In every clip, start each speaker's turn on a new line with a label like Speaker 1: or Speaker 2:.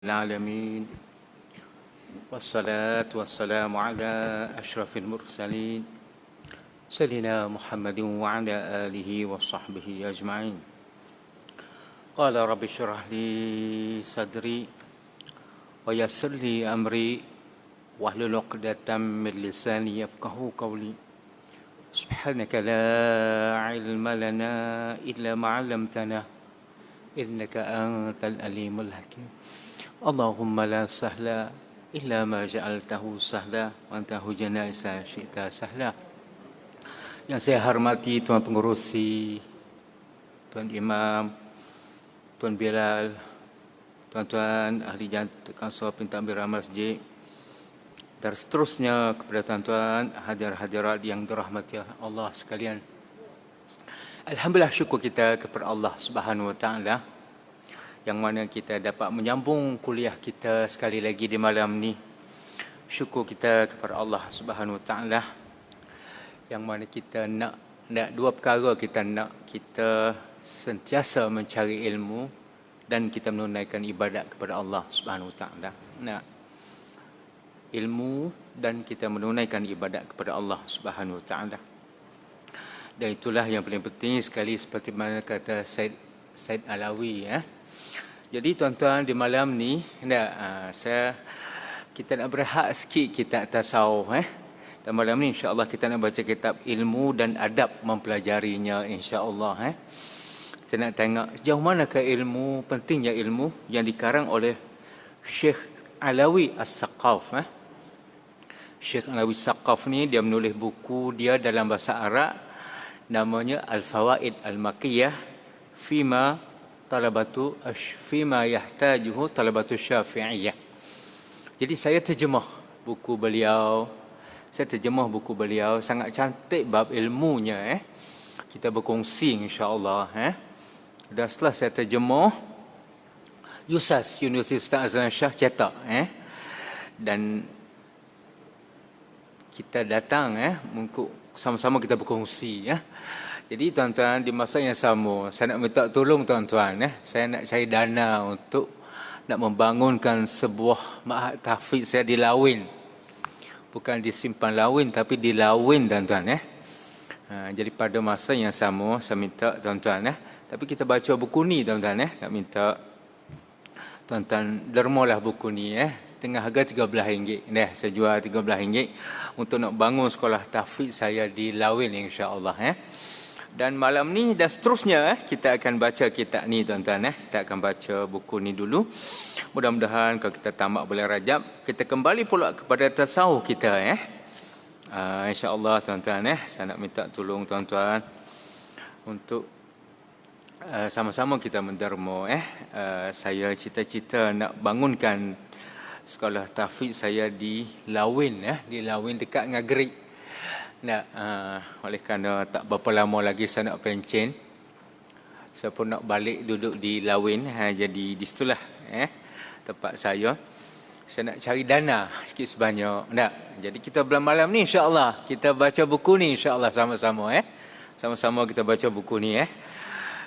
Speaker 1: العالمين والصلاة والسلام على أشرف المرسلين سيدنا محمد وعلى آله وصحبه أجمعين. قال رب اشرح لي صدري ويسر لي أمري واحلل عقدة من لساني يفقهوا قولي. سبحانك لا علم لنا إلا ما علمتنا إنك أنت العليم الحكيم. اللهم لا سهل إلا ما جعلته سهلا وأنت هجنا إذا شئت سهلا. Yang saya hormati Tuan Pengerusi, Tuan Imam, Tuan Bilal, Tuan-tuan ahli kansel pentadbiran masjid, dan seterusnya kepada tuan-tuan hadirat-hadirat yang dirahmati Allah sekalian. Alhamdulillah, syukur kita kepada Allah Subhanahu Wa Taala yang mana kita dapat menyambung kuliah kita sekali lagi di malam ni. Syukur kita kepada Allah Subhanahu Wa Taala yang mana kita nak dua perkara. Kita sentiasa mencari ilmu dan kita menunaikan ibadat kepada Allah Subhanahu Wa Taala. Nak ilmu dan kita menunaikan ibadat kepada Allah Subhanahu Wa Taala. Dan itulah yang paling penting sekali, seperti mana kata Said Alawi. Jadi tuan-tuan, di malam ni kita nak berehat sikit kita tasawuf. Dan malam ni insya-Allah kita nak baca kitab ilmu dan adab mempelajarinya insya-Allah. Kita nak tengok sejauh manakah ilmu, pentingnya ilmu yang dikarang oleh Syekh Alawi As-Saqaf. Syekh Alawi As-Saqaf ni dia menulis buku dia dalam bahasa Arab, namanya Al-Fawaid Al-Makkiyah fima yahtajuhu talabatu Syafi'iyah. Jadi saya terjemah buku beliau. Sangat cantik bab ilmunya. Kita berkongsi insya-Allah. Dan setelah saya terjemah, USAS, Universiti Ustaz Azlan Shah cetak. Dan kita datang untuk sama-sama kita berkongsi. Jadi tuan-tuan, di masa yang sama saya nak minta tolong tuan-tuan. Saya nak cari dana untuk nak membangunkan sebuah ma'had tahfiz saya di Lawin. Bukan di Simpan Lawin tapi di Lawin tuan-tuan. Jadi pada masa yang sama saya minta tuan-tuan. Tapi kita baca buku ni tuan-tuan. Nak minta tuan-tuan dermalah buku ni. Tengah harga RM13. Saya jual RM13 untuk nak bangun sekolah tahfiz saya di Lawin insya-Allah. Dan malam ni dan seterusnya kita akan baca kitab ni tuan-tuan. Kita akan baca buku ni dulu. Mudah-mudahan kalau kita tamat bulan Rajab, kita kembali pula kepada tasawuf kita. InsyaAllah tuan-tuan. Saya nak minta tolong tuan-tuan untuk sama-sama kita menderma. Saya cita-cita nak bangunkan sekolah tahfiz saya di Lawin. Di Lawin dekat dengan Gerik. Oleh kerana tak berapa lama lagi saya nak pencen, saya pun nak balik duduk di Lawin. Jadi di situlah tempat saya nak cari dana sikit sebanyak. Jadi kita malam ni insya-Allah kita baca buku ni insya-Allah sama-sama. Sama-sama kita baca buku ni.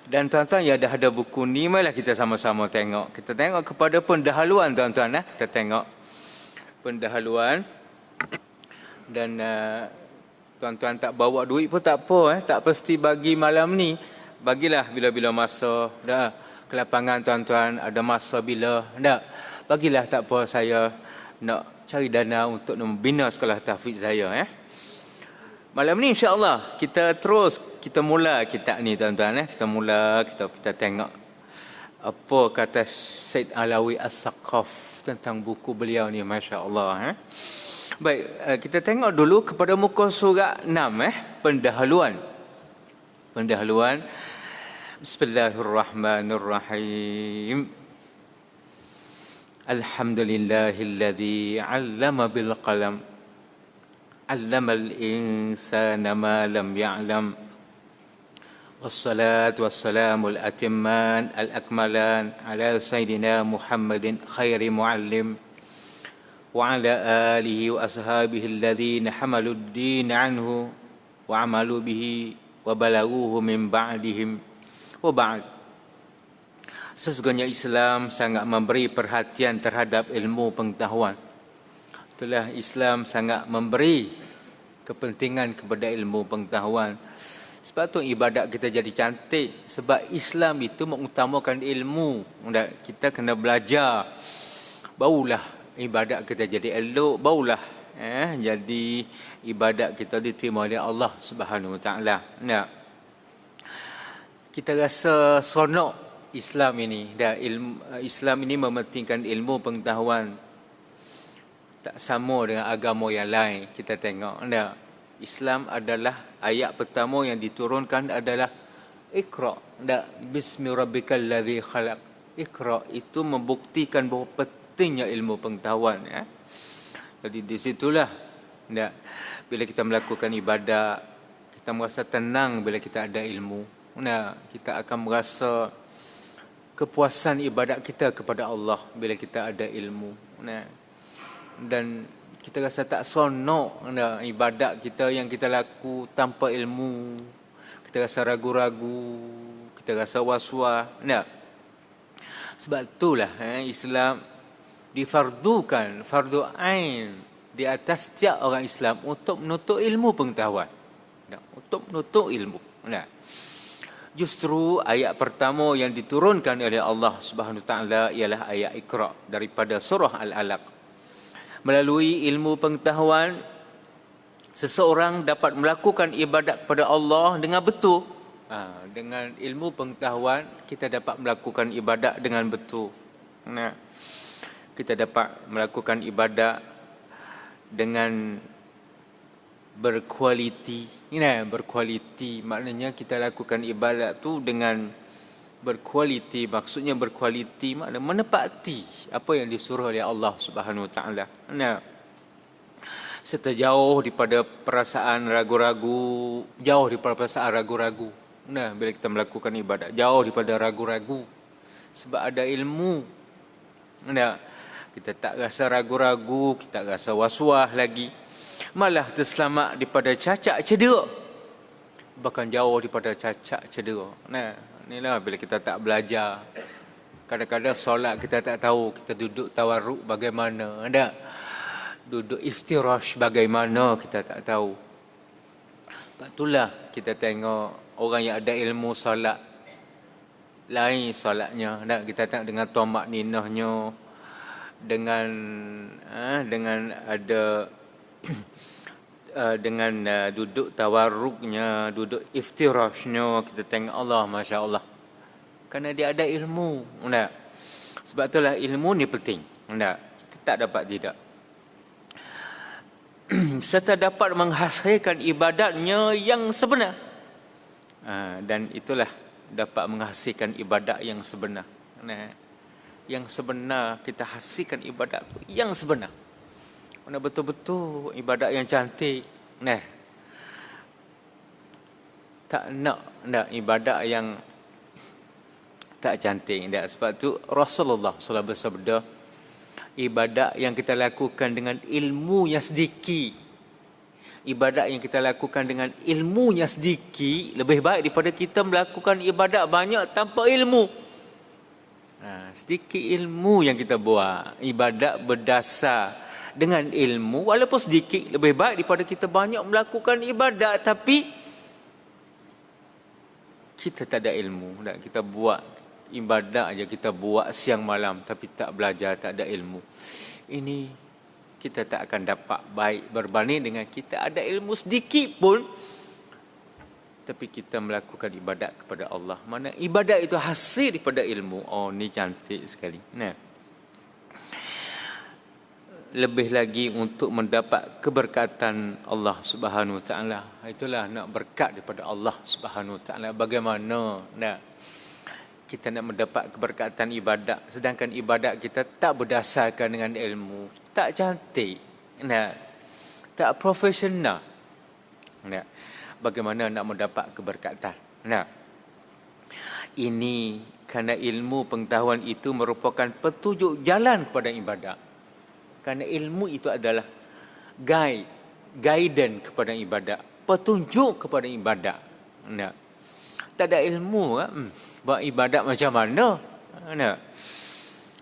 Speaker 1: Dan tuan-tuan yang dah ada buku ni, marilah kita sama-sama tengok. Kita tengok kepada pendahuluan tuan-tuan. Kita tengok pendahuluan. Dan tuan-tuan tak bawa duit pun tak apa. Tak pasti bagi malam ni. Bagilah bila-bila masa. Ke lapangan tuan-tuan, ada masa bila. Bagilah tak apa, saya nak cari dana untuk membina sekolah tahfiz saya. Malam ni insya-Allah kita mula kitab ni tuan-tuan. Kita tengok apa kata Said Alawi As-Saqaf tentang buku beliau ni, masya-Allah. Baik, kita tengok dulu kepada muka surat 6 pendahuluan. Bismillahirrahmanirrahim. Alhamdulillahilladzi 'allama bil qalam. 'Allamal insana ma lam ya'lam. Wassalatu wassalamul atimman al-akmalan ala sayyidina Muhammadin khairi muallim wa ala alihi wa ashabihi alladhina hamalu ad-din anhu wa amalu bihi wa balaghuhu min ba'dihim wa ba'd. Sesungguhnya Islam sangat memberi perhatian terhadap ilmu pengetahuan. Itulah Islam sangat memberi kepentingan kepada ilmu pengetahuan. Sebab tu ibadat kita jadi cantik. Sebab Islam itu mengutamakan ilmu. Kita kena belajar. Barulah ibadat kita jadi elok. Barulah jadi ibadat kita diterima oleh Allah Subhanahu Wa Taala. Kita rasa seronok Islam ini. Islam ini mementingkan ilmu pengetahuan. Tak sama dengan agama yang lain. Kita tengok. Islam adalah ayat pertama yang diturunkan adalah Iqra. Bismi rabbikal ladzi khalaq. Iqra itu membuktikan bahawa pentingnya ilmu pengetahuan. Jadi di situlah bila kita melakukan ibadat, kita merasa tenang bila kita ada ilmu. Kita akan merasa kepuasan ibadat kita kepada Allah bila kita ada ilmu. Dan kita rasa tak seronok ibadat kita yang kita laku tanpa ilmu. Kita rasa ragu-ragu, kita rasa was-was. Sebab itulah Islam difardukan, fardu ain di atas setiap orang Islam untuk menuntut ilmu pengetahuan. Untuk menuntut ilmu. Justru ayat pertama yang diturunkan oleh Allah Subhanahu Wa Taala ialah ayat Iqra daripada surah Al-Alaq. Melalui ilmu pengetahuan, seseorang dapat melakukan ibadat kepada Allah dengan betul. Dengan ilmu pengetahuan, kita dapat melakukan ibadat dengan betul. Kita dapat melakukan ibadat dengan berkualiti. Berkualiti maknanya kita lakukan ibadat tu dengan berkualiti. Maksudnya berkualiti maknanya menepati apa yang disuruh oleh Allah Subhanahu Wa Taala. Serta jauh daripada perasaan ragu-ragu, jauh daripada perasaan ragu-ragu. Bila kita melakukan ibadat, jauh daripada ragu-ragu. Sebab ada ilmu. Kita tak rasa ragu-ragu, kita tak rasa was-was lagi. Malah terselamat daripada cacat cedera. Bahkan jauh daripada cacat cedera. Inilah bila kita tak belajar. Kadang-kadang solat kita tak tahu. Kita duduk tawarruk bagaimana. Duduk iftirash bagaimana kita tak tahu. Sebab itulah kita tengok orang yang ada ilmu solat. Lain solatnya. Kita tengok dengan tomak ninahnya. Dengan ada dengan duduk tawarruknya, duduk iftirashnya, kita tengok Allah, Masya Allah. Kerana dia ada ilmu. Sebab itulah ilmu ni penting. Kita tak dapat tidak. Serta dapat menghasilkan ibadatnya yang sebenar. Dan itulah dapat menghasilkan ibadat yang sebenar. Yang sebenar, kita hasilkan ibadat yang sebenar. Mana betul-betul ibadat yang cantik. Tak nak ibadat yang tak cantik. Sebab tu Rasulullah SAW bersabda, ibadat yang kita lakukan dengan ilmu yang sedikit, ibadat yang kita lakukan dengan ilmu yang sedikit lebih baik daripada kita melakukan ibadat banyak tanpa ilmu. Sedikit ilmu yang kita buat, ibadat berdasar dengan ilmu, walaupun sedikit, lebih baik daripada kita banyak melakukan ibadat tapi kita tak ada ilmu. Kita buat ibadat aja, kita buat siang malam tapi tak belajar, tak ada ilmu. Ini kita tak akan dapat baik berbanding dengan kita ada ilmu sedikit pun tapi kita melakukan ibadat kepada Allah. Mana ibadat itu hasil daripada ilmu. Oh, ni cantik sekali. Lebih lagi untuk mendapat keberkatan Allah Subhanahu Wa Taala. Itulah nak berkat daripada Allah Subhanahu Wa Taala. Bagaimana kita nak mendapat keberkatan ibadat sedangkan ibadat kita tak berdasarkan dengan ilmu, tak cantik, tak profesional. Bagaimana nak mendapat keberkatan? Ini kerana ilmu pengetahuan itu merupakan petunjuk jalan kepada ibadat. Kerana ilmu itu adalah guidance kepada ibadat, petunjuk kepada ibadat. Tak ada ilmu, buat ibadat macam mana? Ada.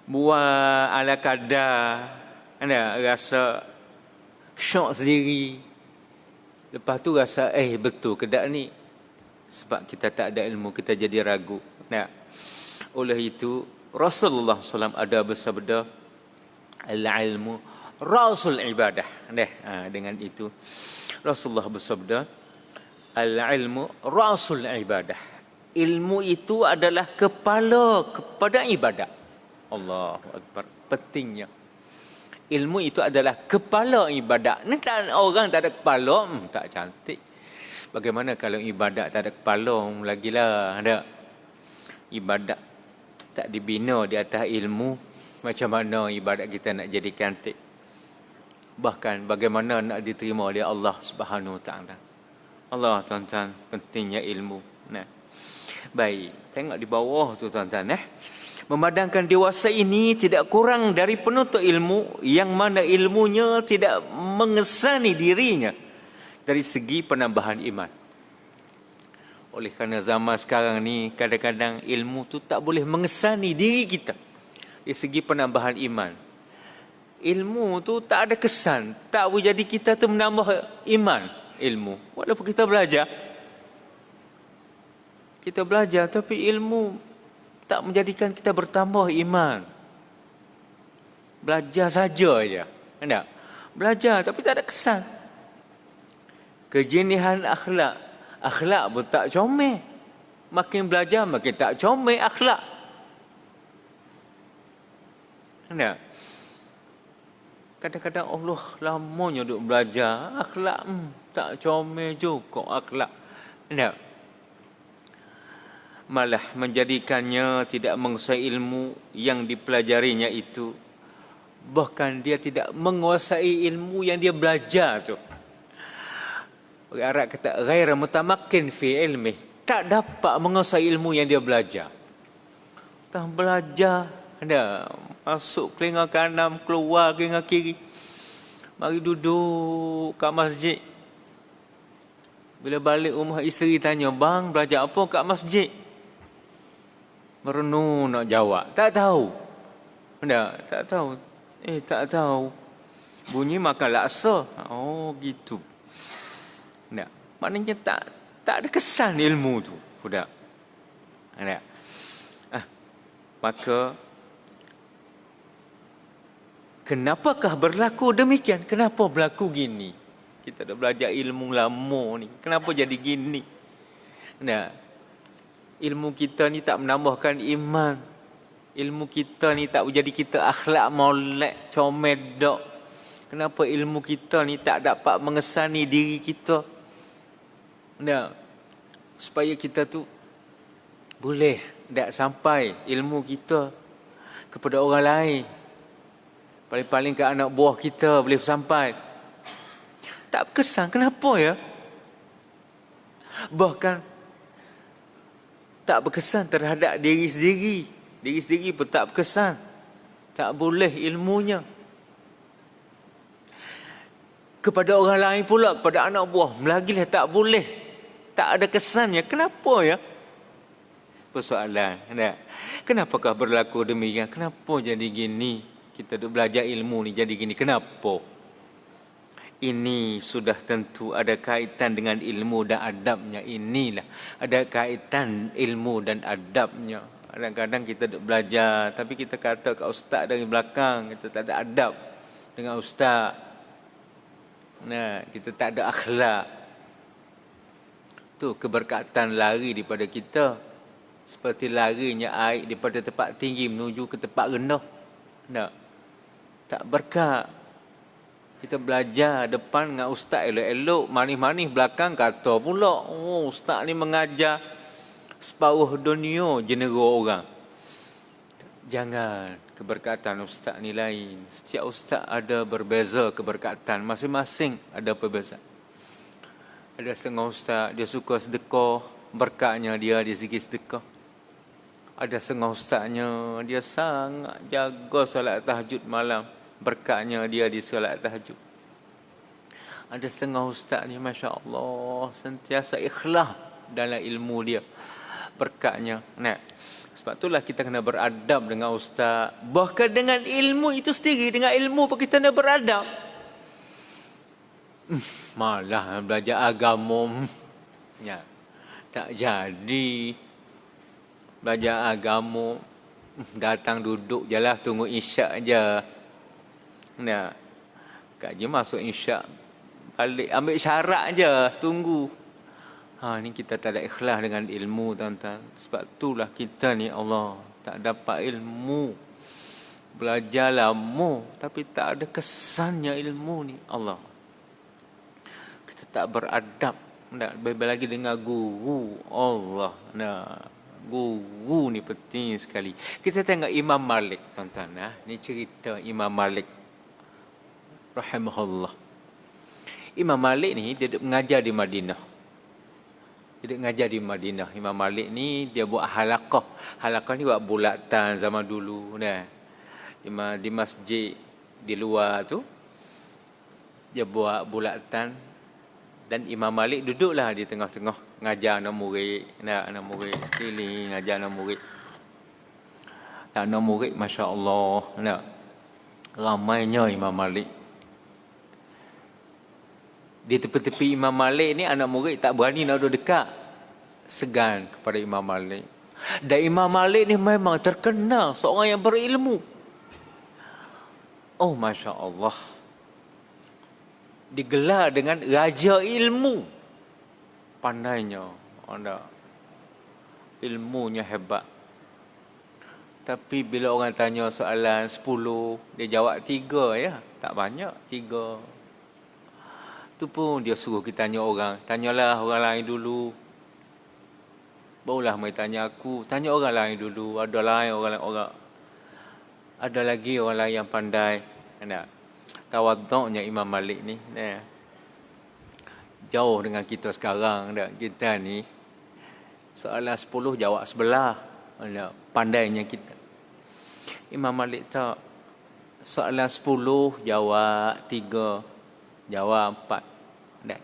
Speaker 1: Buat ala kadar. Ada rasa syok sendiri. Lepas tu rasa betul ke tak ni? Sebab kita tak ada ilmu, kita jadi ragu. Nah, oleh itu Rasulullah SAW ada bersabda, al-ilmu rasul ibadah. Dengan itu Rasulullah bersabda, al-ilmu rasul ibadah. Ilmu itu adalah kepala kepada ibadat. Allahu Akbar. Pentingnya. Ilmu itu adalah kepala ibadat. Ni tak, orang tak ada kepala, tak cantik. Bagaimana kalau ibadat tak ada kepala? Lagilah ada. Ibadat tak dibina di atas ilmu, macam mana ibadat kita nak jadi cantik? Bahkan bagaimana nak diterima oleh Allah Subhanahu Wa Taala? Allah, tuan-tuan, pentingnya ilmu. Nah. Baik, tengok di bawah tu, tuan-tuan. Memandangkan dewasa ini tidak kurang dari penuntut ilmu yang mana ilmunya tidak mengesani dirinya dari segi penambahan iman. Oleh kerana zaman sekarang ni kadang-kadang ilmu tu tak boleh mengesani diri kita dari segi penambahan iman. Ilmu tu tak ada kesan, tak boleh jadi kita tu menambah iman ilmu. Walaupun kita belajar tapi ilmu tak menjadikan kita bertambah iman. Belajar saja aja. Enggak. Belajar tapi tak ada kesan. Kejenihan akhlak. Akhlak pun tak comel. Makin belajar makin tak comel akhlak. Enggak. Kadang-kadang Allah lamanya duk belajar, akhlak tak comel juga akhlak. Enggak. Malah menjadikannya tidak menguasai ilmu yang dipelajarinya itu. Bahkan dia tidak menguasai ilmu yang dia belajar tu. Orang Arab kata ghaira mutamakkin fi ilmi, tak dapat menguasai ilmu yang dia belajar. Tak belajar, ada masuk telinga kanan, keluar telinga kiri. Mari duduk kat masjid. Bila balik rumah isteri tanya, "Bang, belajar apa kat masjid?" Merenung nak jawab. Tak tahu. Tak tahu. Tak tahu. Bunyi makan laksa. Oh, gitu. Maknanya tak ada kesan ilmu tu. Sudah. Maka kenapakah berlaku demikian? Kenapa berlaku gini? Kita dah belajar ilmu lama ni. Kenapa jadi gini? Ilmu kita ni tak menambahkan iman. Ilmu kita ni tak menjadi kita akhlak molek, comel dak. Kenapa ilmu kita ni tak dapat mengesani diri kita? Supaya kita tu boleh tak sampai ilmu kita kepada orang lain. Paling-paling ke anak buah kita boleh sampai. Tak berkesan. Kenapa ya? Bahkan tak berkesan terhadap diri sendiri. Diri sendiri pun tak berkesan. Tak boleh ilmunya. Kepada orang lain pula, kepada anak buah, lagilah tak boleh. Tak ada kesannya. Kenapa ya? Persoalan. Kenapakah berlaku demikian? Kenapa jadi gini? Kita duk belajar ilmu ni jadi gini. Kenapa? Ini sudah tentu ada kaitan dengan ilmu dan adabnya. Inilah ada kaitan ilmu dan adabnya. Kadang-kadang kita duk belajar tapi kita kata kat ustaz dari belakang kita tak ada adab dengan ustaz. Kita tak ada akhlak. Tu keberkatan lari daripada kita. Seperti larinya air daripada tempat tinggi menuju ke tempat rendah. Tak berkat. Kita belajar depan dengan ustaz elok-elok, manis-manis belakang kata pula, oh ustaz ni mengajar separuh dunia jenera orang. Jangan, keberkatan ustaz ni lain. Setiap ustaz ada berbeza keberkatan, masing-masing ada perbezaan. Ada setengah ustaz dia suka sedekah, berkatnya dia di segi sedekah. Ada setengah ustaznya dia sangat jaga solat tahajud malam, berkatnya dia di solat tahajud. Ada setengah ustaz ni Masya Allah sentiasa ikhlas dalam ilmu dia, berkatnya. Nah, sebab itulah kita kena beradab dengan ustaz. Bahkan dengan ilmu itu sendiri, dengan ilmu pun kita kena beradab. Malah belajar agama. Ya, tak jadi. Belajar agama. Datang duduk je lah, tunggu isyak je. Nah, kaji masuk isyak, balik ambil syarat je, tunggu. Ni kita tak ada ikhlas dengan ilmu, tuan-tuan. Sebab itulah kita ni Allah tak dapat ilmu. Belajar lama tapi tak ada kesannya ilmu ni Allah. Kita tak beradab. Lebih lagi dengan guru Allah. Guru ni penting sekali. Kita tengok Imam Malik, tuan-tuan. Ni cerita Imam Malik rahimahullah. Imam Malik ni dia duduk mengajar di Madinah. Dia mengajar di Madinah. Imam Malik ni dia buat halaqah. Halaqah ni buat bulatan zaman dulu. Di masjid di luar tu, dia buat bulatan. Dan Imam Malik duduklah di tengah-tengah. Ngajar anak murid. Anak murid sekeliling. Ngajar anak murid. Anak murid Masya Allah. Ramainya Imam Malik. Di tepi-tepi Imam Malik ni anak murid tak berani nak duduk dekat. Segan kepada Imam Malik. Dan Imam Malik ni memang terkenal seorang yang berilmu. Oh Masya Allah. Digelar dengan raja ilmu. Pandainya. Ilmunya hebat. Tapi bila orang tanya soalan 10, dia jawab 3 ya. Tak banyak, 3. Tu pun dia suruh kita tanya orang. Tanyalah orang lain dulu. Barulah mai tanya aku. Tanya orang lain dulu. Ada lagi orang lain yang pandai. Tawaduknya Imam Malik ni. Jauh dengan kita sekarang. Kita ni soalan 10 jawab 11. Pandainya kita. Imam Malik tak. Soalan 10 jawab 3. Jawab 4.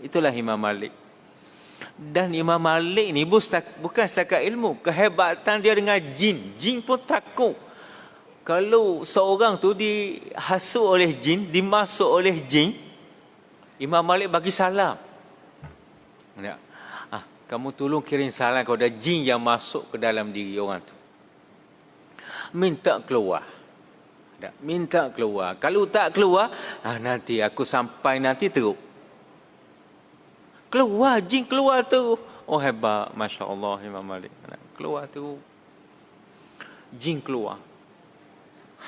Speaker 1: Itulah Imam Malik. Dan Imam Malik ni bukan setakat ilmu. Kehebatan dia dengan jin. Jin pun takut. Kalau seorang tu dihasut oleh jin, dimasuk oleh jin, Imam Malik bagi salam. Kamu tolong kirim salam kepada jin yang masuk ke dalam diri orang tu. Minta keluar. Minta keluar. Kalau tak keluar, nanti aku sampai nanti teruk. Keluar, jin keluar tu. Oh hebat, Masya Allah Imam Malik. Keluar tu. Jin keluar.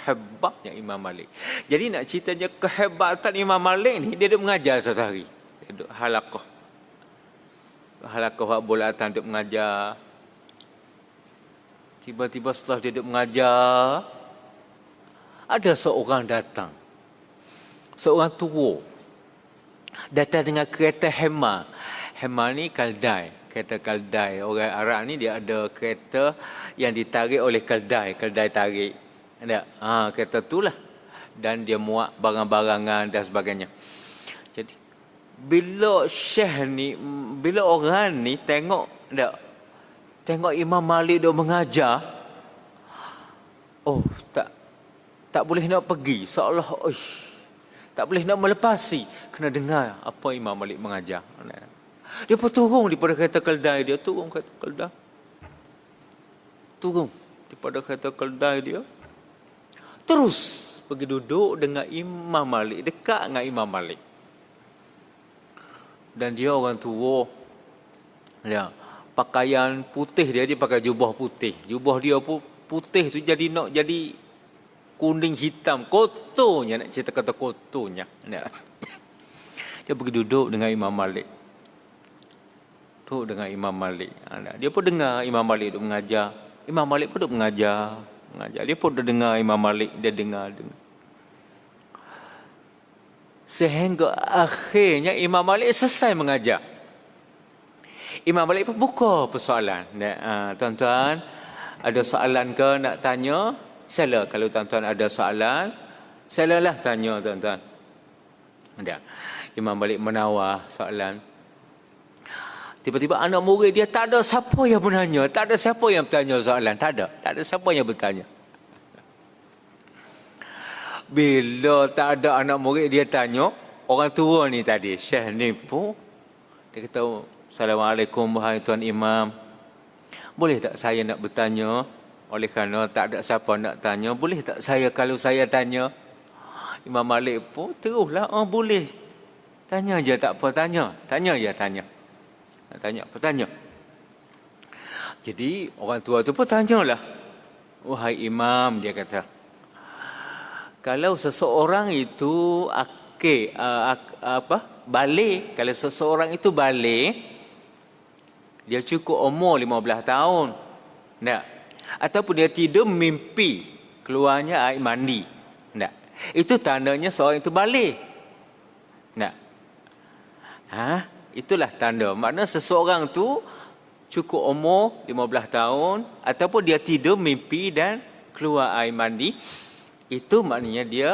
Speaker 1: Hebatnya Imam Malik. Jadi nak ceritanya kehebatan Imam Malik ni, dia duduk mengajar satu hari. Dia duduk halaqah. Halaqah buat bulatan duduk mengajar. Tiba-tiba setelah dia duduk mengajar, ada seorang datang. Seorang tua. Datang dengan kereta Hema. Hema ni kaldai. Kereta kaldai. Orang Arab ni dia ada kereta yang ditarik oleh kaldai. Kaldai tarik. Kereta tu lah. Dan dia muat barang-barangan dan sebagainya. Jadi, bila orang ni tengok Imam Malik dia mengajar, tak boleh nak pergi. Seolah tak boleh nak melepasi. Kena dengar apa Imam Malik mengajar. Dia pun turun daripada kereta keldai dia. Turun daripada kereta keldai dia. Terus pergi duduk dengan Imam Malik. Dekat dengan Imam Malik. Dan dia orang tua. Pakaian putih dia pakai jubah putih. Jubah dia pun putih tu jadi kuning hitam, kotornya, nak cerita kata kotornya. Dia pergi duduk dengan Imam Malik. Dia pun dengar Imam Malik duduk mengajar. Imam Malik pun duduk mengajar. Dia pun duduk dengar Imam Malik. Dia dengar. Sehingga akhirnya Imam Malik selesai mengajar. Imam Malik pun buka persoalan. Tuan-tuan, ada soalan ke nak tanya? Sila kalau tuan-tuan ada soalan, silalah tanya tuan-tuan. Imam Malik menawar soalan. Tiba-tiba anak murid dia tak ada siapa yang menanya, tak ada siapa yang bertanya soalan, tak ada siapa yang bertanya. Bila tak ada anak murid dia tanya, orang tua ni tadi, Syekh ni pun dia kata, Assalamualaikum wahai Tuan Imam. Boleh tak saya nak bertanya? Oleh kerana tak ada siapa nak tanya, boleh tak saya kalau saya tanya? Imam Malik pun teruslah, boleh. Tanya je tak apa, tanya. Tanya je, tanya. Tanya apa? Tanya. Jadi orang tua tu pun tanyalah. Wahai Imam, dia kata, kalau seseorang itu balik, kalau seseorang itu balik, dia cukup umur 15 tahun. Tak? Ataupun dia tidur mimpi keluarnya air mandi. Tak? Itu tandanya seorang itu balik. Tak? Itulah tanda. Maknanya seseorang tu cukup umur 15 tahun ataupun dia tidur mimpi dan keluar air mandi. Itu maknanya dia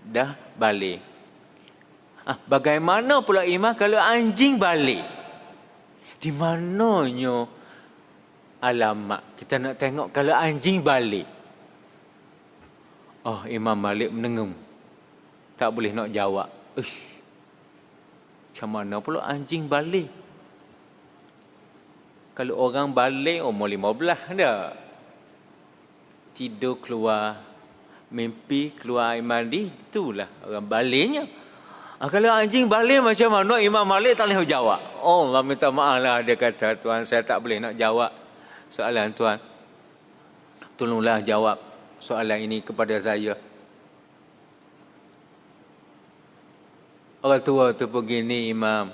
Speaker 1: dah balik. Bagaimana pula Imam kalau anjing balik? Di mananya alamat kita nak tengok kalau anjing balik? Imam Malik menengum. Tak boleh nak jawab. Macam mana pula anjing balik? Kalau orang balik umur 15 dah. Tidur keluar, mimpi keluar air mandi, itulah orang baliknya. Kalau anjing balik macam mana? Imam Malik tak boleh jawab. Allah minta maaf lah, dia kata, Tuan saya tak boleh nak jawab soalan Tuan. Tolonglah jawab soalan ini kepada saya. Orang tua tu begini, Imam.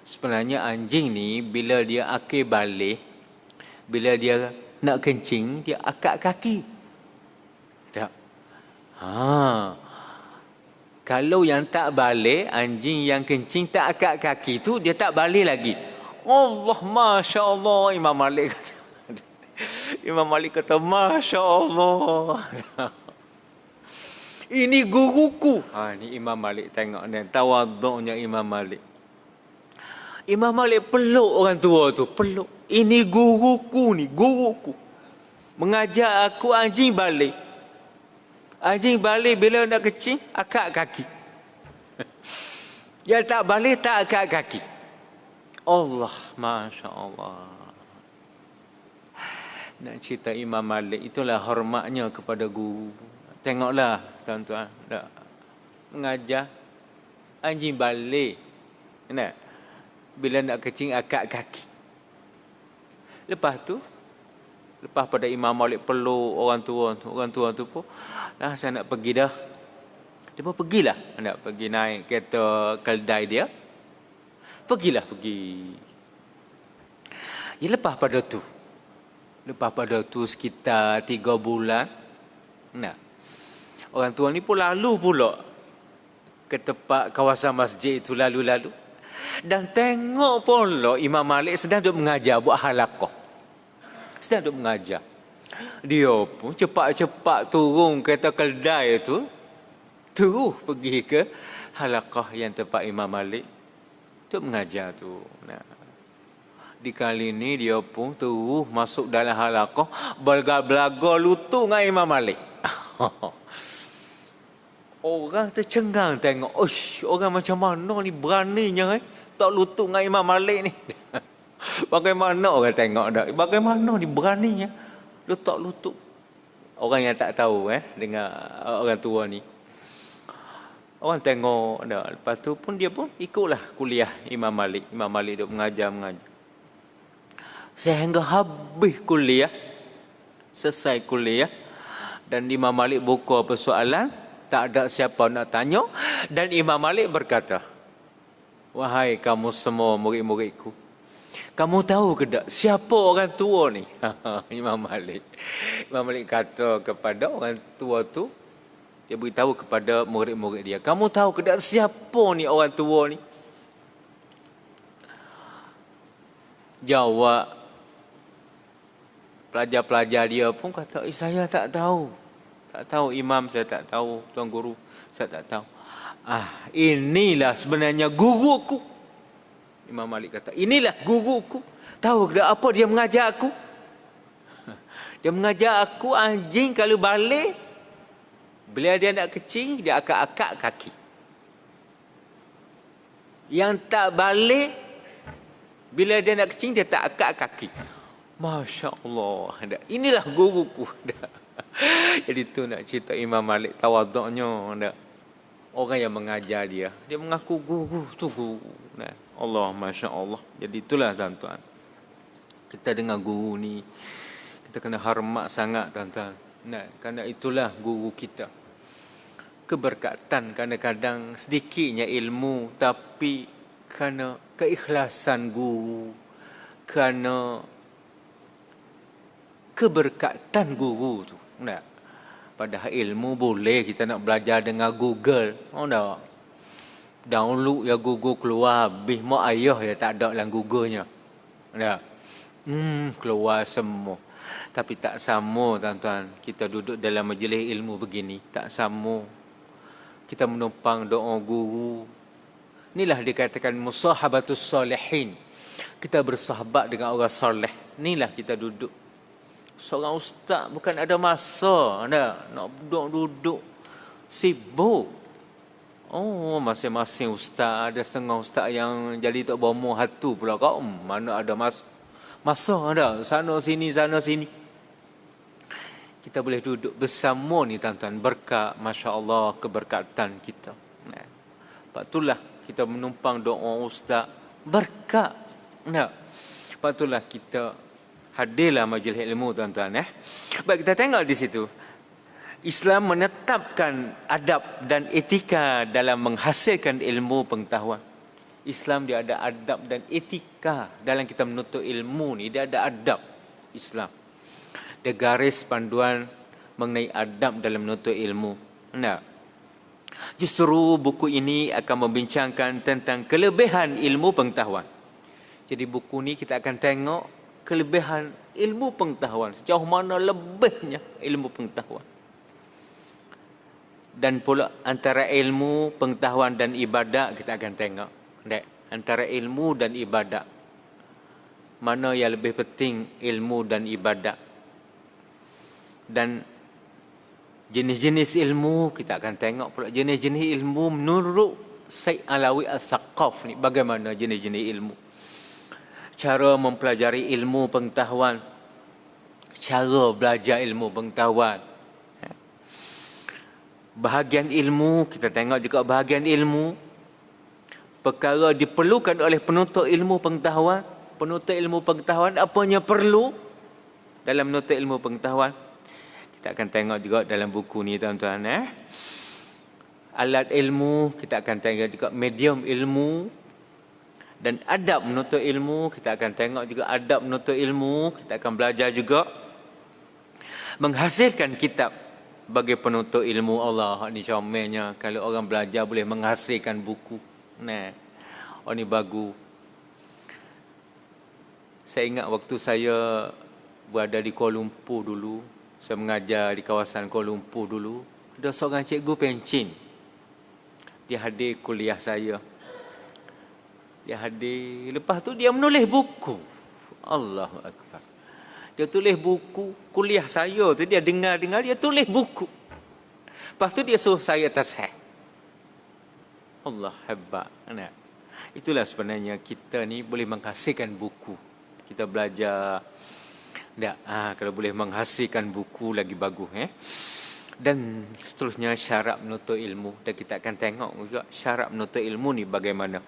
Speaker 1: Sebenarnya anjing ni bila dia akil balik, bila dia nak kencing, dia akak kaki. Tak. Kalau yang tak balik, anjing yang kencing tak akak kaki tu, dia tak balik lagi. Allah, Masya Allah, Imam Malik kata. Imam Malik kata, Masya Allah. Ini guruku. Ni Imam Malik tengok ni, tawaduknya Imam Malik. Imam Malik peluk orang tua tu, peluk. Ini guruku ni, guruku. Mengajar aku anjing balik. Anjing balik bila nak kecing, akak kaki. Yang tak balik, tak akak kaki. Allah, Masya Allah. Nak cerita Imam Malik, itulah hormatnya kepada guru. Tengoklah, tuan-tuan. Mengajar, anjing balik. Nak? Bila nak kecing, akak kaki. Lepas pada Imam Malik peluk orang tua tu pun, saya nak pergi dah. Dia pun pergilah. Nak pergi naik kereta keldai dia. Pergi. Lepas pada tu sekitar 3 bulan. Orang tua ni pun lalu pula ke tempat kawasan masjid itu, lalu. Dan tengok pula Imam Malik sedang duk mengajar, buat halaqah. Sedang duk mengajar. Dia pun cepat-cepat turun kereta keldai itu, terus pergi ke halaqah yang tempat Imam Malik duk mengajar tu. Di kali ni dia pun terus masuk dalam halaqah, belaga lutut dengan Imam Malik. Orang tercengang tengok, orang macam mana ni beraninya tak lutut dengan Imam Malik ni. Bagaimana orang tengok dah, bagaimana ni beraninya letak lutut. Orang yang tak tahu dengan orang tua ni. Orang tengok dah. Lepas tu pun dia pun ikutlah kuliah Imam Malik. Imam Malik duk mengajar. Sehingga habis kuliah, selesai kuliah, dan Imam Malik buka persoalan, tak ada siapa nak tanya, dan Imam Malik berkata, wahai kamu semua murid-muridku, kamu tahu ke tak siapa orang tua ni? Imam Malik kata kepada orang tua tu, dia beritahu kepada murid-murid dia, kamu tahu ke tak siapa ni orang tua ni? Jawab pelajar-pelajar dia pun kata, saya tak tahu. Tak tahu Imam, saya tak tahu. Tuan Guru, saya tak tahu. Inilah sebenarnya guruku. Imam Malik kata, inilah guruku. Tahu tak apa dia mengajar aku? Dia mengajar aku anjing kalau balik, bila dia nak kecil, dia akak-akak kaki. Yang tak balik, bila dia nak kecil, dia tak akak kaki. Masya Allah. Inilah guruku. Jadi tu nak cerita Imam Malik tawaduknya. Orang yang mengajar dia mengaku guru tu guru. Allah, Masya Allah. Jadi itulah tuan-tuan, kita dengan guru ni kita kena hormat sangat tuan-tuan. Kerana itulah guru kita. Keberkatan kadang-kadang sedikitnya ilmu, tapi kerana keikhlasan guru, kerana keberkatan guru tu. Padahal ilmu boleh kita nak belajar dengan Google. Download ya Google keluar habis, mak ayah ya tak ada dalam Google-nya. Keluar semua. Tapi tak sama tuan-tuan, kita duduk dalam majlis ilmu begini, tak sama. Kita menumpang doa guru. Inilah dikatakan musahabatus salihin. Kita bersahabat dengan orang soleh. Inilah kita duduk. Seorang ustaz bukan ada masa nak duduk sibuk. Masing-masing ustaz, ada setengah ustaz yang jadi tak bomo hatu pula kau. Mana ada masa ada sana sini. Kita boleh duduk bersama ni tuan-tuan, berkat, masya-Allah, keberkatan kita. Sebab itulah kita menumpang doa ustaz, berkat. Sebab itulah kita hadirlah majlis ilmu tuan-tuan. Baik, kita tengok di situ. Islam menetapkan adab dan etika dalam menghasilkan ilmu pengetahuan. Islam dia ada adab dan etika dalam kita menuntut ilmu ni, dia ada adab Islam. Dia garis panduan mengenai adab dalam menuntut ilmu. Justru buku ini akan membincangkan tentang kelebihan ilmu pengetahuan. Jadi buku ni kita akan tengok kelebihan ilmu pengetahuan, sejauh mana lebihnya ilmu pengetahuan. Dan pula antara ilmu pengetahuan dan ibadat kita akan tengok. Antara ilmu dan ibadat, mana yang lebih penting, ilmu dan ibadat. Dan jenis-jenis ilmu kita akan tengok pula. Jenis-jenis ilmu menurut Syekh Alawi As-Saqaf ni, bagaimana jenis-jenis ilmu, cara mempelajari ilmu pengetahuan, cara belajar ilmu pengetahuan. Bahagian ilmu, kita tengok juga bahagian ilmu, perkara diperlukan oleh penuntut ilmu pengetahuan. Penuntut ilmu pengetahuan apanya perlu dalam menuntut ilmu pengetahuan. Kita akan tengok juga dalam buku ni tuan-tuan. Alat ilmu, kita akan tengok juga medium ilmu. Dan adab menuntut ilmu, kita akan tengok juga adab menuntut ilmu. Kita akan belajar juga menghasilkan kitab bagi penuntut ilmu. Allah ni comelnya, kalau orang belajar boleh menghasilkan buku. Ni bagus. Saya ingat waktu saya berada di Kuala Lumpur dulu, saya mengajar di kawasan Kuala Lumpur dulu, ada seorang cikgu pencin. Dia hadir kuliah saya. Dia hadir, lepas tu dia menulis buku. Allahu Akbar. Dia tulis buku, kuliah saya tu dia dengar, dia tulis buku. Lepas tu dia suruh saya tasheh. Allah, hebat. Itulah sebenarnya kita ni boleh menghasilkan buku. Kita belajar. Kalau boleh menghasilkan buku lagi bagus. Dan seterusnya syarat menuntut ilmu. Dan kita akan tengok juga syarat menuntut ilmu ni bagaimana.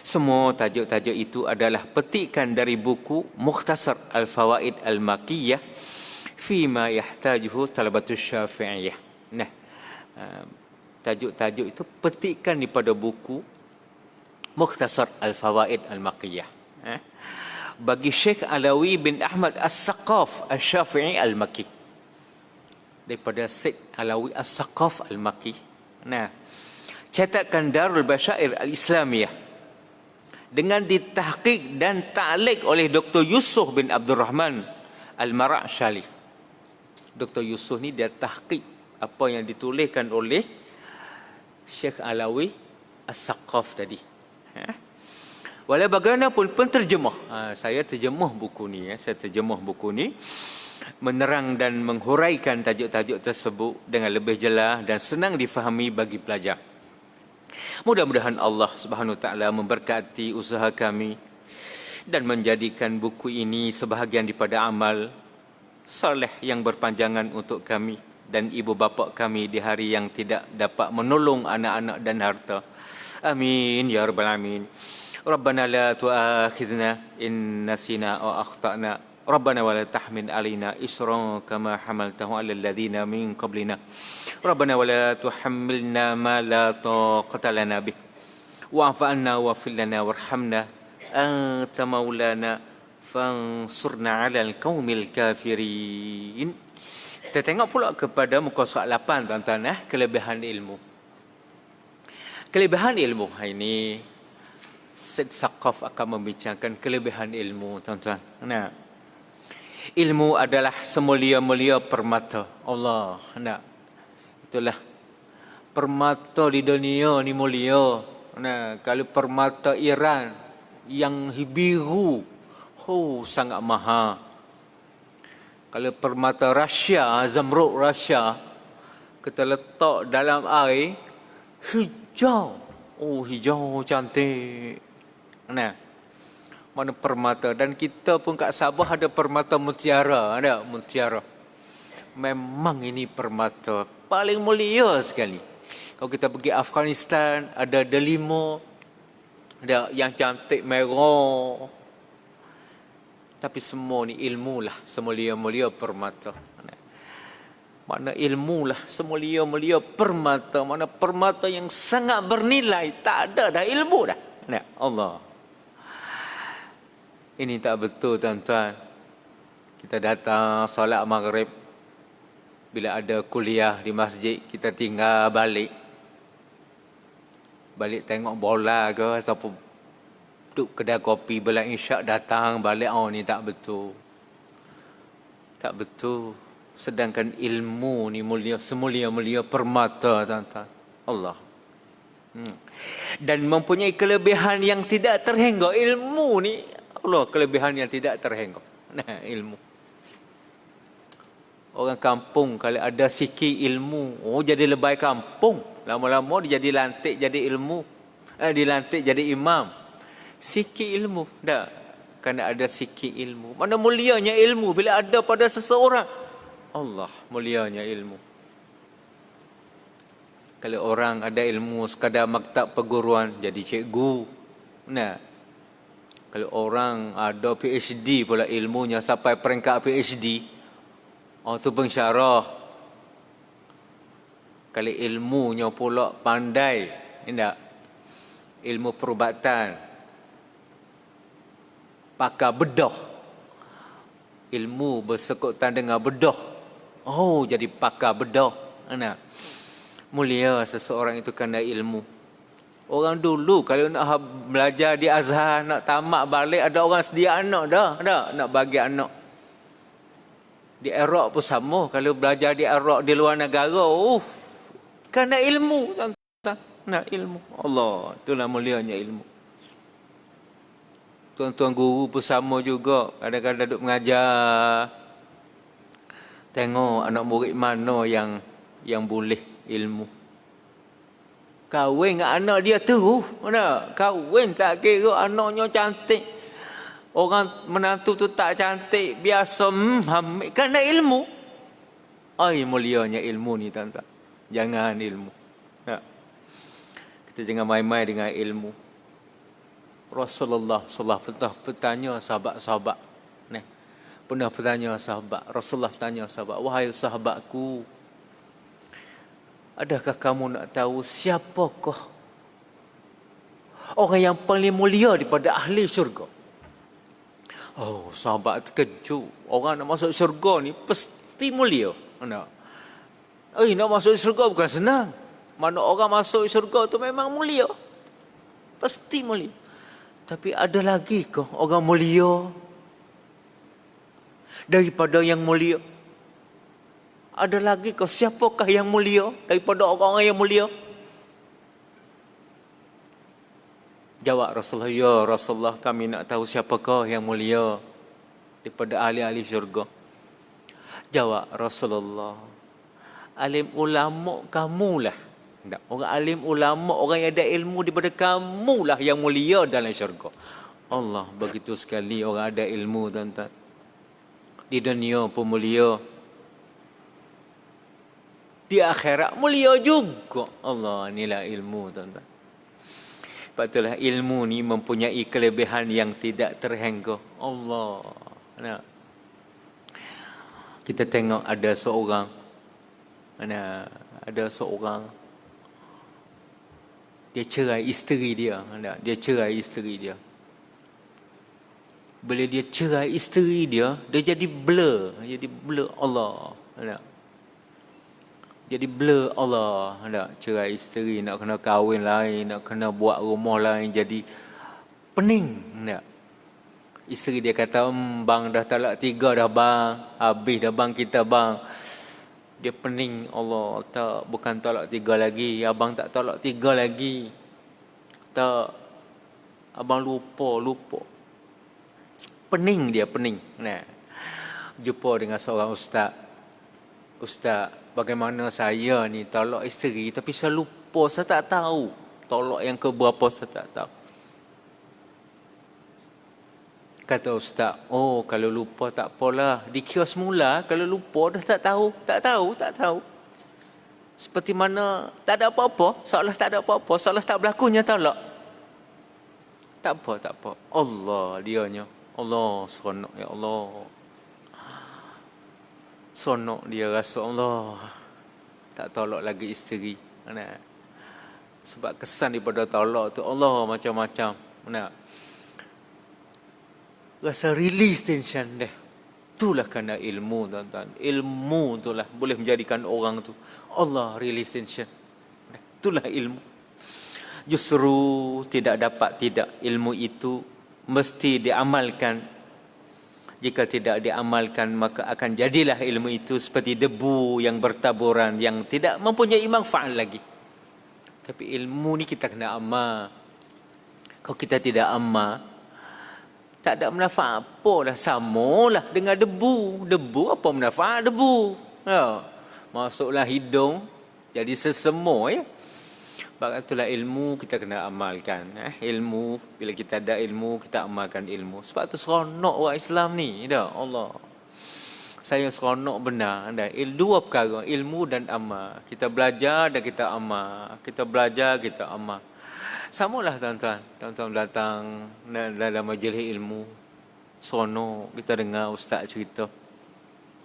Speaker 1: Semua tajuk-tajuk itu adalah petikan dari buku Mukhtasar Al-Fawaid Al-Makkiyah Fima Yahtajuhu Talabatus Syafi'iyah. Tajuk-tajuk itu petikan daripada buku Mukhtasar Al-Fawaid Al-Makkiyah. Bagi Syekh Alawi bin Ahmad As-Saqaf Al-Syafi'i Al-Makki. Daripada Syekh Alawi As-Saqaf Al-Makki. Cetakan Darul Basyair Al-Islamiyah. Dengan ditahqiq dan ta'liq oleh Dr. Yusuf bin Abdul Rahman Al-Mara'syali. Dr. Yusuf ni dia tahqiq apa yang dituliskan oleh Syekh Alawi As-Saqaf tadi. Walau bagaimanapun penterjemah, saya terjemah buku ni, menerang dan menghuraikan tajuk-tajuk tersebut dengan lebih jelas dan senang difahami bagi pelajar. Mudah-mudahan Allah Subhanahu Wa Taala memberkati usaha kami dan menjadikan buku ini sebahagian daripada amal soleh yang berpanjangan untuk kami dan ibu bapa kami di hari yang tidak dapat menolong anak-anak dan harta. Amin ya rabbal alamin. Rabbana la tu'akhidna in nasina aw akhtana. Rabbana wa la tahmil alaina isran kama hamaltahu 'alal ladzina min qablina. Rabbana wa la tuhammilna ma la taqata lana bih. Wa'fu 'anna waghfir lana warhamna anta maulana fansurna 'alal qaumil kafirin. Kita tengok pula kepada muka surat 8 tuan-tuan, kelebihan ilmu. Kelebihan ilmu hari ini Syed Saqaf akan membincangkan kelebihan ilmu, tuan-tuan. Nah, ilmu adalah semulia-mulia permata Allah. Nah, itulah permata di dunia ni mulia. Nah, kalau permata Iran yang biru, sangat mahal. Kalau permata Rusia, Zamrud Rusia, kita letak dalam air, hijau. Hijau cantik. Nah, mana permata. Dan kita pun kat Sabah ada permata mutiara. Ada mutiara. Memang ini permata paling mulia sekali. Kalau kita pergi Afghanistan, ada delima, ada yang cantik merah. Tapi semua ni ilmu lah, semulia-mulia permata. Mana ilmu lah, semulia-mulia permata. Mana permata yang sangat bernilai. Tak ada dah ilmu dah. Nah, Allah. Ini tak betul, tuan-tuan. Kita datang solat maghrib. Bila ada kuliah di masjid, kita tinggal balik. Balik tengok bola ke, ataupun duduk kedai kopi, bila isyak datang balik. Ni tak betul. Tak betul. Sedangkan ilmu ni mulia, semulia-mulia permata, tuan-tuan. Allah. Dan mempunyai kelebihan yang tidak terhingga. Ilmu ni, Allah, kelebihan yang tidak terhingga. Nah, ilmu. Orang kampung kalau ada sikit ilmu, jadi lebay kampung. Lama-lama dia jadi lantik jadi ilmu. Dilantik jadi imam. Sikit ilmu. Dah. Kerana ada sikit ilmu. Mana mulianya ilmu bila ada pada seseorang. Allah, mulianya ilmu. Kalau orang ada ilmu sekadar maktab perguruan, jadi cikgu. Nah, kalau orang ada PhD pula ilmunya sampai peringkat PhD, tu pensyarah. Kalau ilmunya pula pandai, tidak, ilmu perubatan, pakar bedah, ilmu bersekutan dengan bedah. Jadi pakar bedah. Nah, mulia seseorang itu kerana ilmu. Orang dulu kalau nak belajar di Azhar, nak tamat balik, ada orang sedia anak dah nak bagi anak. Di Iraq pun sama. Kalau belajar di Iraq, di luar negara, kerana ilmu, tuan-tuan. Nah, ilmu. Allah, itulah mulianya ilmu. Tuan-tuan guru pun sama juga. Kadang-kadang duduk mengajar. Tengok anak murid mana yang boleh ilmu. Kahwin dengan anak dia tu. Mana? Kahwin tak kira anaknya cantik. Orang menantu tu tak cantik. Biasa. Kerana ilmu. Mulianya ilmu ni, tuan-tuan. Jangan ilmu. Kita jangan main-main dengan ilmu. Rasulullah SAW pernah bertanya sahabat-sahabat. Pernah bertanya sahabat. Rasulullah tanya sahabat, wahai sahabatku, adakah kamu nak tahu siapakah orang yang paling mulia daripada ahli syurga? Sahabat terkejut. Orang nak masuk syurga ni pasti mulia. Nak masuk syurga bukan senang. Mana orang masuk syurga tu memang mulia. Pasti mulia. Tapi ada lagi ke orang mulia daripada yang mulia? Ada lagi ke siapakah yang mulia daripada orang-orang yang mulia? Jawab Rasulullah, ya Rasulullah, kami nak tahu siapakah yang mulia daripada ahli-ahli syurga. Jawab Rasulullah, alim ulama kamulah. Tak, orang alim ulama, orang yang ada ilmu daripada kamulah yang mulia dalam syurga. Allah, begitu sekali orang ada ilmu, tuan-tuan. Di dunia pun mulia, di akhirat mulia juga. Allah, inilah ilmu, tuan-tuan. Sebab itulah ilmu ni mempunyai kelebihan yang tidak terhingga. Allah. Nah, kita tengok ada seorang, ada seorang, dia cerai isteri dia. Dia cerai isteri dia. Bila dia cerai isteri dia, dia jadi blur. Jadi blur Allah. Jadi blur Allah. Cerai isteri, nak kena kahwin lain, nak kena buat rumah lain, jadi pening. Isteri dia kata, bang dah talak 3 dah bang. Habis dah bang kita bang. Dia pening Allah. Tak, bukan talak 3 lagi. Abang tak talak 3 lagi. Tak. Abang lupa. Pening dia, pening. Jumpa dengan seorang ustaz. Ustaz, bagaimana saya ni talak isteri tapi saya lupa, saya tak tahu. Talak yang ke berapa saya tak tahu. Kata ustaz, oh kalau lupa tak apalah. Dikira semula kalau lupa dah tak tahu. Seperti mana tak ada apa-apa, seolah tak ada apa-apa, seolah tak berlakunya talak. Tak apa. Allah dianya. Allah seronok, ya Allah. Seronok dia rasa, Allah tak tolak lagi isteri. Sebab kesan daripada tolak tu Allah macam-macam. Rasa release tension dia. Itulah kerana ilmu, tuan-tuan. Ilmu itulah boleh menjadikan orang tu Allah release tension. Itulah ilmu. Justru tidak ilmu itu mesti diamalkan. Jika tidak diamalkan, maka akan jadilah ilmu itu seperti debu yang bertaburan, yang tidak mempunyai manfaat lagi. Tapi ilmu ni kita kena amal. Kalau kita tidak amal, tak ada manfaat apa dah. Samalah dengan debu. Debu apa manfaat debu? Masuklah hidung, jadi sesemua ya. Sebab itulah ilmu kita kena amalkan. Ilmu, bila kita ada ilmu, kita amalkan ilmu. Sebab tu seronok orang Islam ni. Allah. Saya seronok benar. Dua perkara, ilmu dan amal. Kita belajar dan kita amal. Kita belajar, kita amal. Samalah tuan-tuan. Tuan-tuan datang dalam majlis ilmu. Seronok kita dengar ustaz cerita.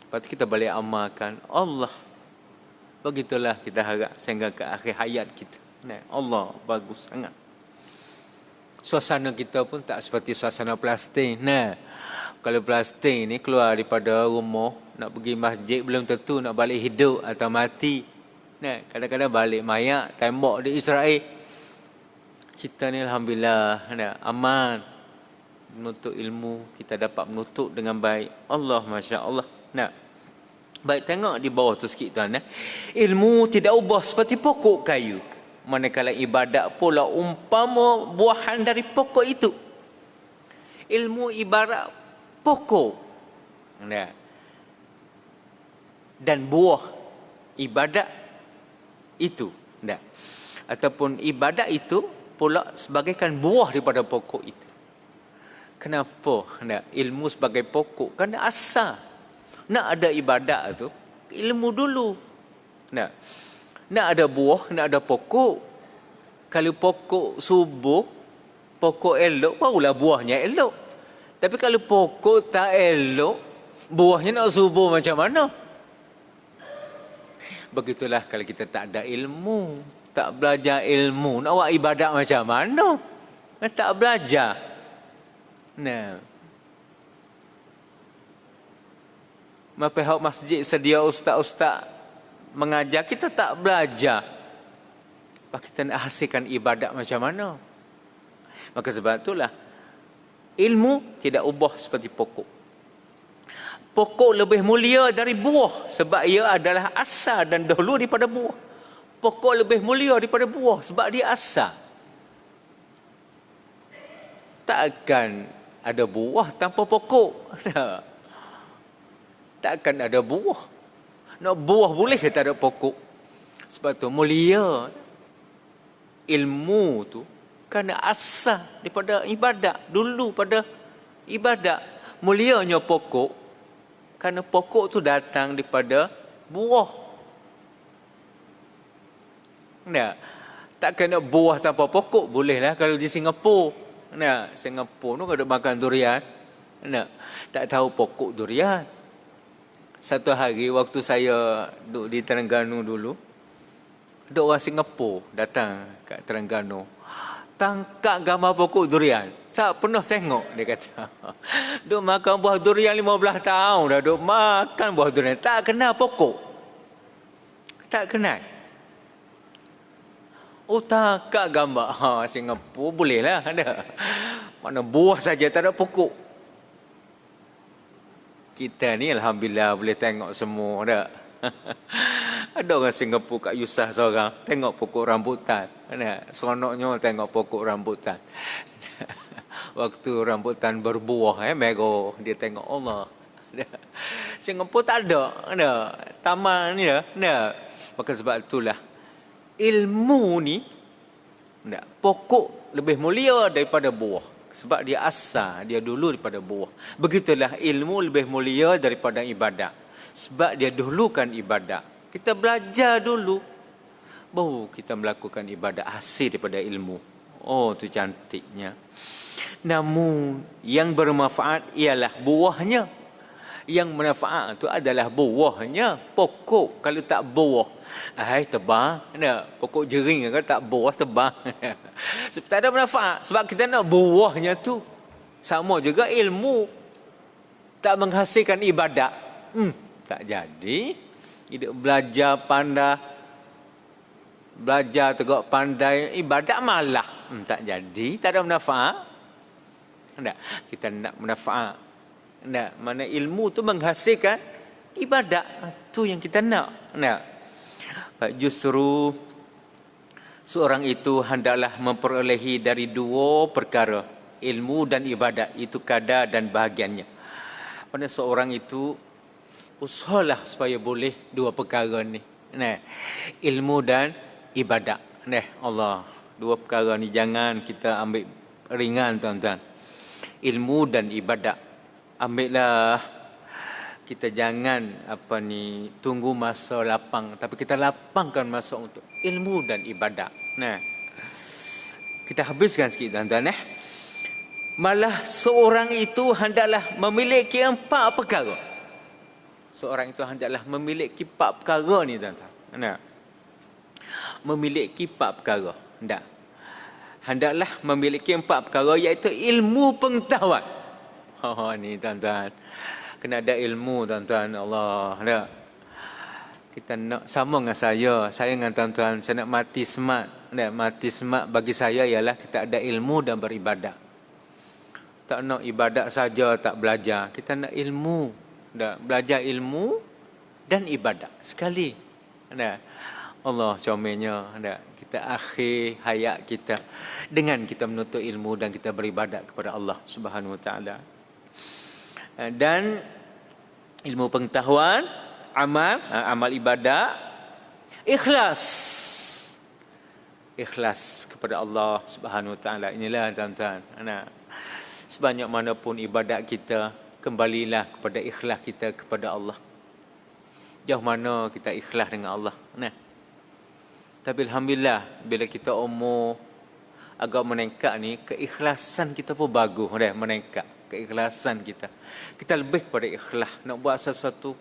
Speaker 1: Lepas tu kita balik amalkan. Allah. Begitulah kita harap sehingga ke akhir hayat kita. Allah bagus sangat. Suasana kita pun tak seperti suasana Palestin. Kalau Palestin ni keluar daripada rumah, nak pergi masjid belum tentu nak balik hidup atau mati. Kadang-kadang balik mayat, tembak di Israel. Kita ni alhamdulillah aman. Menuntut ilmu, kita dapat menuntut dengan baik. Allah, masya-Allah. Baik, tengok di bawah tu sikit tuan. Ilmu tidak ubah seperti pokok kayu. Manakala ibadat pula umpama buahan dari pokok itu. Ilmu ibarat pokok. Dan buah ibadat itu. Ataupun ibadat itu pula sebagaikan buah daripada pokok itu. Kenapa? Ilmu sebagai pokok. Kerana asal. Nak ada ibadat tu, ilmu dulu. Nak ada buah, nak ada pokok. Kalau pokok subur, pokok elok, barulah buahnya elok. Tapi kalau pokok tak elok, buahnya nak subur macam mana? Begitulah kalau kita tak ada ilmu, tak belajar ilmu, nak buat ibadat macam mana? Tak belajar. Pihak masjid sedia ustaz-ustaz mengajar, kita tak belajar. Kita nak hasilkan ibadat macam mana? Maka sebab itulah ilmu tidak ubah seperti pokok. Pokok lebih mulia dari buah sebab ia adalah asal dan dahulu daripada buah. Pokok lebih mulia daripada buah sebab dia asal. Tak akan ada buah tanpa pokok. Tak akan ada buah. Nak buah boleh ke tak ada pokok? Sebab tu mulia ilmu tu kerana asal daripada ibadat. Dulu pada ibadat, mulianya pokok kerana pokok tu datang daripada buah. Tak kena buah tanpa pokok. Bolehlah kalau di Singapura. Singapura tu ada makan durian. Tak tahu pokok durian. Satu hari waktu saya duduk di Terengganu dulu, ada orang Singapura datang kat Terengganu, tangkap gambar pokok durian. Tak pernah tengok, dia kata. Duk makan buah durian 15 tahun dah duk makan buah durian. Tak kenal pokok. Tak kenal. Oh, tangkap gambar. Singapura bolehlah ada. Mana buah saja tak ada pokok. Kita ni alhamdulillah boleh tengok semua dah. Ada orang Singapura kat Yusah seorang tengok pokok rambutan. Seronoknya tengok pokok rambutan. Waktu rambutan berbuah merah, dia tengok Allah. Singapura tak ada. Taman ni dah. Maka sebab itulah ilmu ni pokok lebih mulia daripada buah. Sebab dia asal, dia dulu daripada buah. Begitulah ilmu lebih mulia daripada ibadat. Sebab dia dahulukan ibadat. Kita belajar dulu, baru kita melakukan ibadat hasil daripada ilmu. Oh, tu cantiknya. Namun, yang bermanfaat ialah buahnya. Yang bermanfaat tu adalah buahnya. Pokok kalau tak buah, tebang. Pokok jering kan tak buah, tebang. Sebab tak ada manfaat. Sebab kita nak buahnya tu. Sama juga ilmu. Tak menghasilkan ibadat. Tak jadi. Hidup belajar pandai. Belajar tegak pandai. Ibadat malah. Tak jadi. Tak ada manfaat. Kita nak manfaat. Mana ilmu tu menghasilkan ibadat. Tu yang kita nak. Justru seorang itu hendaklah memperolehi dari dua perkara, ilmu dan ibadat, itu kadar dan bahagiannya. Pada seorang itu usahalah supaya boleh dua perkara ni. Ilmu dan ibadat. Allah, dua perkara ni jangan kita ambil ringan tuan-tuan. Ilmu dan ibadat. Ambillah, kita jangan tunggu masa lapang, tapi kita lapangkan masa untuk ilmu dan ibadat. Kita habiskan sikit tuan-tuan. Malah seorang itu hendaklah memiliki 4 perkara. Seorang itu hendaklah memiliki 4 perkara ni tuan-tuan. Memiliki 4 perkara. Hendaklah memiliki 4 perkara, iaitu ilmu pengetahuan. Ni tuan-tuan, kena ada ilmu tuan-tuan. Allah, kita nak sama dengan saya dengan tuan-tuan, saya nak mati smart. Mati smart bagi saya ialah kita ada ilmu dan beribadat. Tak nak ibadat saja, tak belajar. Kita nak ilmu, belajar ilmu dan ibadat sekali. Allah comelnya, kita akhir hayat kita dengan kita menuntut ilmu dan kita beribadat kepada Allah Subhanahu Wa Taala. Dan ilmu pengetahuan, amal ibadat, ikhlas kepada Allah Subhanahu Wa Taala. Inilah tuan-tuan, sebanyak mana pun ibadat kita, kembalilah kepada ikhlas kita kepada Allah. Jauh mana kita ikhlas dengan Allah. Tapi alhamdulillah, bila kita umur agak meningkat ni, keikhlasan kita pun bagus meningkat. Keikhlasan kita lebih kepada ikhlas, nak buat sesuatu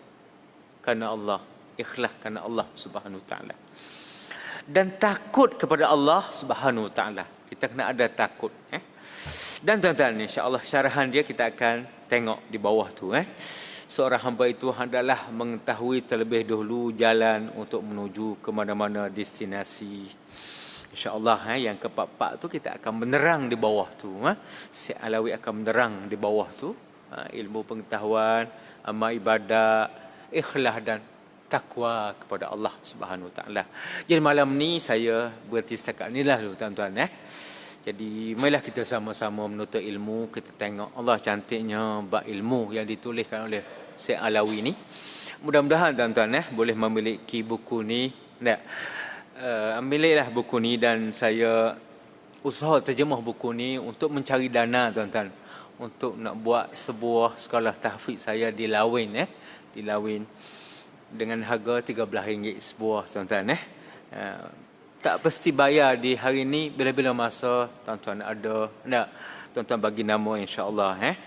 Speaker 1: kerana Allah, ikhlas kerana Allah Subhanahu Wa Taala. Dan takut kepada Allah Subhanahu Wa Taala. Kita kena ada takut. Dan tuan-tuan, insya-Allah syarahan dia kita akan tengok di bawah tu. Seorang hamba itu hendaklah mengetahui terlebih dahulu jalan untuk menuju ke mana-mana destinasi. InsyaAllah yang ke-4 tu kita akan menerang di bawah tu. Syekh Alawi akan menerang di bawah tu. Ilmu pengetahuan, amal ibadat, ikhlas dan takwa kepada Allah Subhanahu Wa Taala. Jadi malam ni saya berhenti setakat inilah dulu tuan-tuan. Jadi marilah kita sama-sama menuntut ilmu. Kita tengok Allah cantiknya bab ilmu yang dituliskan oleh Syekh Alawi ni. Mudah-mudahan tuan-tuan boleh memiliki buku ni. Ambillah buku ni dan saya usaha terjemah buku ni untuk mencari dana tuan-tuan, untuk nak buat sebuah sekolah tahfiz saya di Lawin di Lawin dengan harga RM13 sebuah tuan-tuan tak pasti bayar di hari ni, bila-bila masa tuan-tuan ada nak tuan-tuan bagi nama insya-Allah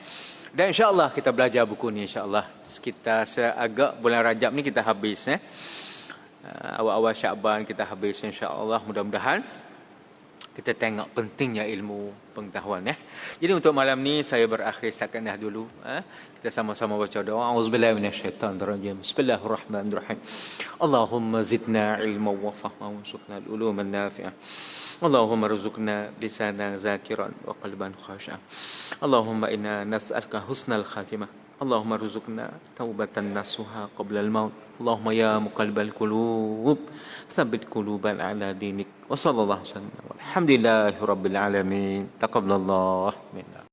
Speaker 1: dan insya-Allah kita belajar buku ni insya-Allah sekitar agak bulan Rajab ni kita habis awal-awal Syaban kita habis insya-Allah. Mudah-mudahan kita tengok pentingnya ilmu pengetahuan Jadi untuk malam ni saya berakhir setakat dah dulu kita sama-sama baca doa. Auzubillahi minasyaitanirrajim. Bismillahirrahmanirrahim. Allahumma zidna ilman wa fahman warzuqna al-uluman nafi'ah. Allahumma rzuqna lisanan zakiran wa qalban khashi'an. Allahumma inna nas'aluka husnal khatimah. Allahumma rzuqna taubatan nasuha qabla al-maut. Allahumma ya muqallibal qulub tsabbit qulubana ala dinik. Wa sallallahu alaihi wasallam. Alhamdulillahirabbil alamin. Taqabbalallahu minna.